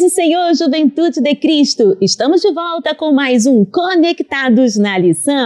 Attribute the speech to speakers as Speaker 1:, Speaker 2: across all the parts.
Speaker 1: do Senhor, Juventude de Cristo! Estamos de volta com mais um Conectados na Lição.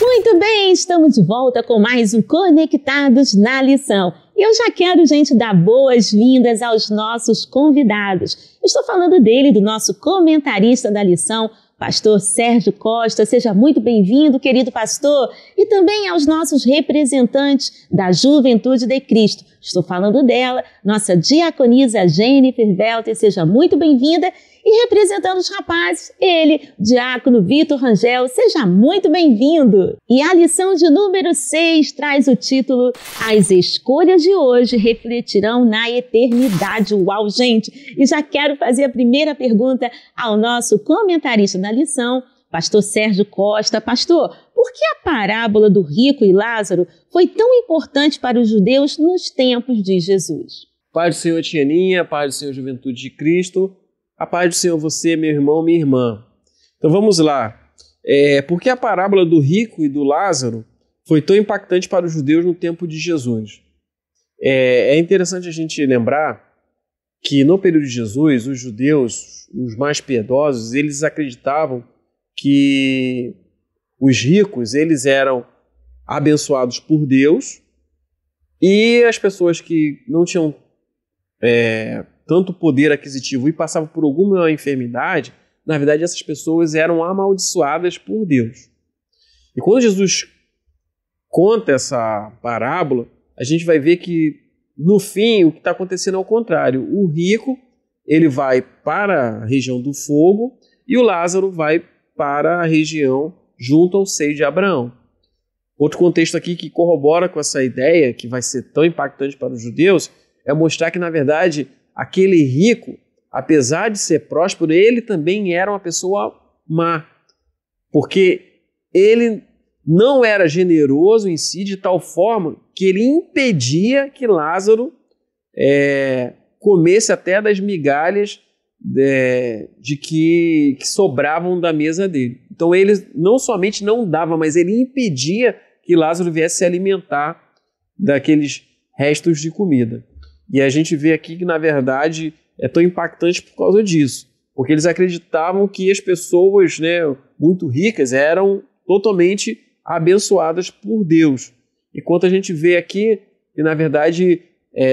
Speaker 1: Muito bem, estamos de volta com mais um Conectados na Lição. E eu já quero, gente, dar boas-vindas aos nossos convidados. Eu estou falando dele, do nosso comentarista da lição, Pastor Sérgio Costa. Seja muito bem-vindo, querido pastor, e também aos nossos representantes da Juventude de Cristo. Estou falando dela, nossa diaconisa Jennifer Welter. Seja muito bem-vinda. E representando os rapazes, ele, diácono Vitor Rangel. Seja muito bem-vindo. E a lição de número 6 traz o título As escolhas de hoje refletirão na eternidade. Uau, gente! E já quero fazer a primeira pergunta ao nosso comentarista da lição, Pastor Sérgio Costa. Pastor, por que a parábola do rico e Lázaro foi tão importante para os judeus nos tempos de Jesus?
Speaker 2: Paz do Senhor, Tianinha, paz do Senhor, Juventude de Cristo. A paz do Senhor, você, meu irmão, minha irmã. Então vamos lá. Por que a parábola do rico e do Lázaro foi tão impactante para os judeus no tempo de Jesus? É interessante a gente lembrar que no período de Jesus, os judeus, os mais piedosos, eles acreditavam que os ricos, eles eram abençoados por Deus, e as pessoas que não tinham tanto poder aquisitivo e passavam por alguma enfermidade, na verdade essas pessoas eram amaldiçoadas por Deus. E quando Jesus conta essa parábola, a gente vai ver que no fim o que está acontecendo é o contrário. O rico, ele vai para a região do fogo e o Lázaro vai para a região junto ao seio de Abraão. Outro contexto aqui que corrobora com essa ideia, que vai ser tão impactante para os judeus, é mostrar que, na verdade, aquele rico, apesar de ser próspero, ele também era uma pessoa má, porque ele não era generoso em si, de tal forma que ele impedia que Lázaro comesse até das migalhas de que sobravam da mesa dele. Então ele não somente não dava, mas ele impedia que Lázaro viesse se alimentar daqueles restos de comida. E a gente vê aqui que, na verdade, é tão impactante por causa disso, porque eles acreditavam que as pessoas, muito ricas eram totalmente abençoadas por Deus. Enquanto a gente vê aqui que, na verdade,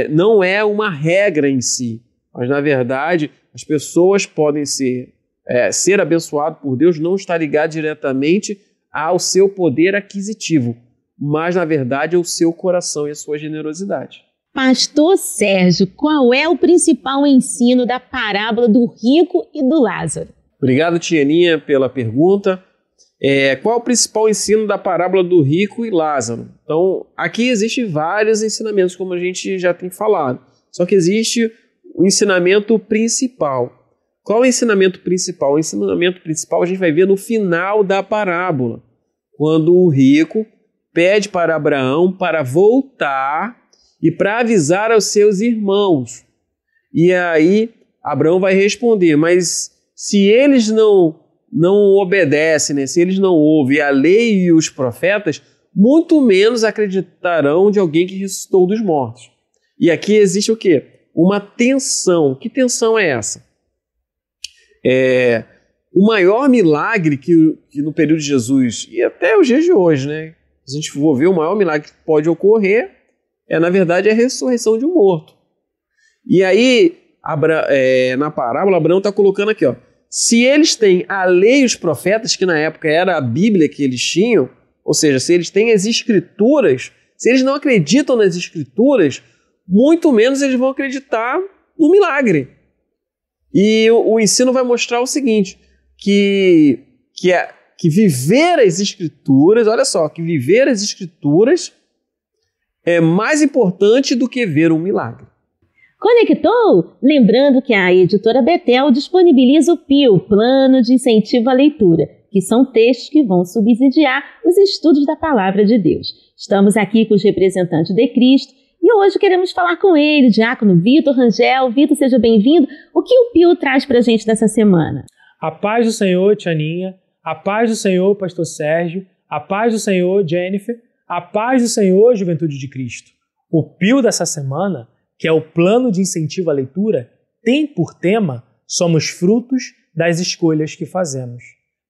Speaker 2: não é uma regra em si, mas, na verdade, as pessoas podem ser abençoado por Deus, não está ligado diretamente ao seu poder aquisitivo, mas, na verdade, ao seu coração e à sua generosidade.
Speaker 1: Pastor Sérgio, qual é o principal ensino da parábola do rico e do Lázaro?
Speaker 2: Obrigado, Tianinha, pela pergunta. Qual é o principal ensino da parábola do rico e Lázaro? Então, aqui existem vários ensinamentos, como a gente já tem falado. Só que existe o ensinamento principal. Qual é o ensinamento principal? O ensinamento principal a gente vai ver no final da parábola, quando o rico pede para Abraão para voltar e para avisar aos seus irmãos. E aí Abraão vai responder, mas se eles não obedecem, se eles não ouvem a lei e os profetas, muito menos acreditarão de alguém que ressuscitou dos mortos. E aqui existe o quê? Uma tensão. Que tensão é essa? O maior milagre que no período de Jesus, e até os dias de hoje, a gente for ver, o maior milagre que pode ocorrer na verdade, a ressurreição de um morto. E aí, na parábola, Abraão está colocando aqui, se eles têm a lei e os profetas, que na época era a Bíblia que eles tinham, ou seja, se eles têm as Escrituras, se eles não acreditam nas Escrituras, muito menos eles vão acreditar no milagre. E o ensino vai mostrar o seguinte, que viver as Escrituras, olha só, que viver as Escrituras é mais importante do que ver um milagre.
Speaker 1: Conectou? Lembrando que a editora Betel disponibiliza o PIL, Plano de Incentivo à Leitura, que são textos que vão subsidiar os estudos da Palavra de Deus. Estamos aqui com os representantes de Cristo e hoje queremos falar com ele, diácono Vitor Rangel. Vitor, seja bem-vindo. O que o PIL traz para a gente nessa semana?
Speaker 3: A paz do Senhor, Tianinha. A paz do Senhor, Pastor Sérgio. A paz do Senhor, Jennifer. A paz do Senhor, Juventude de Cristo. O PIL dessa semana que é o plano de incentivo à leitura, tem por tema Somos frutos das escolhas que fazemos.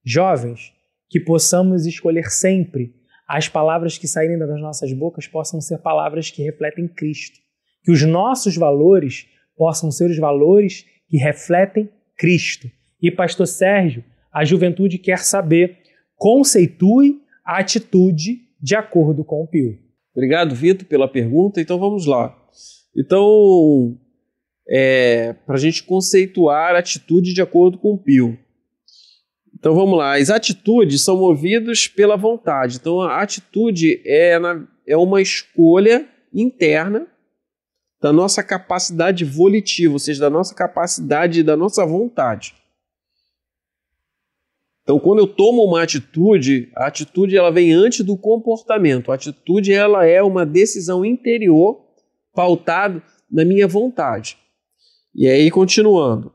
Speaker 3: Jovens, que possamos escolher sempre as palavras que saírem das nossas bocas possam ser palavras que refletem Cristo. Que os nossos valores possam ser os valores que refletem Cristo. E, pastor Sérgio, a juventude quer saber, conceitue a atitude de acordo com o Pio.
Speaker 2: Obrigado, Vitor, pela pergunta. Então, vamos lá. Então, para a gente conceituar a atitude de acordo com o Pio. Então, vamos lá. As atitudes são movidas pela vontade. Então, a atitude é uma escolha interna da nossa capacidade volitiva, ou seja, da nossa capacidade, da nossa vontade. Então, quando eu tomo uma atitude, a atitude ela vem antes do comportamento. A atitude ela é uma decisão interior pautada na minha vontade. E aí, continuando.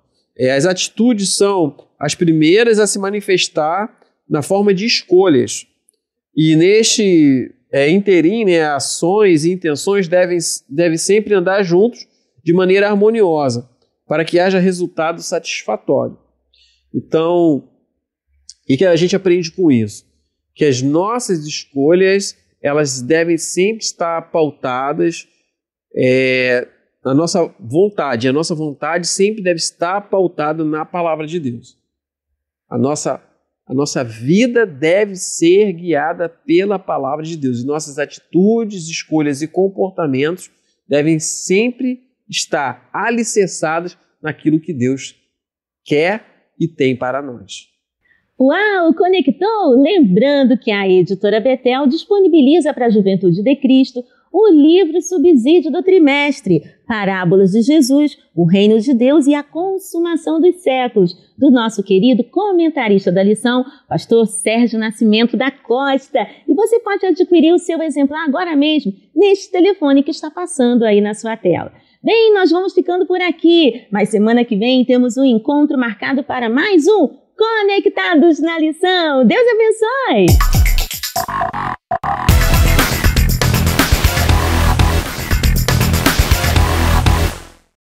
Speaker 2: As atitudes são as primeiras a se manifestar na forma de escolhas. E neste interim, ações e intenções devem sempre andar juntos de maneira harmoniosa, para que haja resultado satisfatório. Então, o que a gente aprende com isso? Que as nossas escolhas elas devem sempre estar pautadas na nossa vontade. A nossa vontade sempre deve estar pautada na palavra de Deus. A nossa vida deve ser guiada pela palavra de Deus. E nossas atitudes, escolhas e comportamentos devem sempre estar alicerçadas naquilo que Deus quer e tem para nós.
Speaker 1: Uau, conectou? Lembrando que a editora Betel disponibiliza para a Juventude de Cristo o livro Subsídio do Trimestre, Parábolas de Jesus, o Reino de Deus e a Consumação dos Séculos, do nosso querido comentarista da lição, pastor Sérgio Nascimento da Costa. E você pode adquirir o seu exemplar agora mesmo, neste telefone que está passando aí na sua tela. Bem, nós vamos ficando por aqui, mas semana que vem temos um encontro marcado para mais um Conectados na Lição. Deus abençoe!